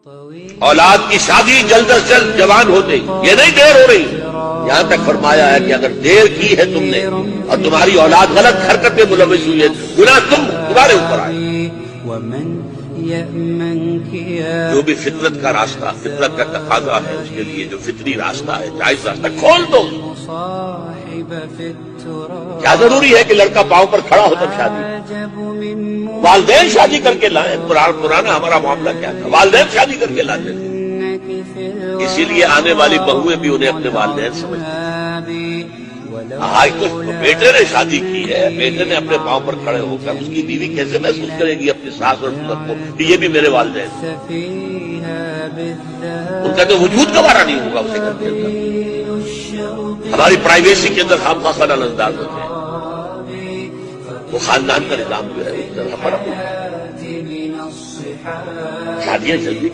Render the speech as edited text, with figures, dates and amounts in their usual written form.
اولاد کی شادی جلد از جلد جوان ہوتے یہ نہیں دیر ہو رہی، یہاں تک فرمایا ہے کہ اگر دیر کی ہے تم نے اور تمہاری اولاد غلط حرکت میں ملوث ہوئی ہے، گناہ تمہارے اوپر آئے۔ جو بھی فطرت کا راستہ، فطرت کا تقاضا ہے، اس کے لیے جو فطری راستہ ہے، جائز راستہ کھول دو۔ کیا ضروری ہے کہ لڑکا پاؤں پر کھڑا ہو تب شادی؟ والدین شادی کر کے لائیں۔ پرانا ہمارا معاملہ کیا تھا؟ والدین شادی کر کے لاتے تھے، اسی لیے آنے والی بہویں بھی انہیں اپنے والدین سمجھتے ہیں۔ آج تو بیٹے نے شادی کی ہے، بیٹے نے اپنے پاؤں پر کھڑے ہو کر، اس کی بیوی کیسے محسوس کرے گی اپنی ساس اور سسر کو کہ یہ بھی میرے والدین، ان کا تو وجود گوارا نہیں ہوگا اسے گھر کے اندر۔ ہماری پرائیویسی کے اندر خام خواہ خلل انداز ہوتے ہیں، وہ خاندان کا نظام جو ہے اس طرح پر شادیاں جلدی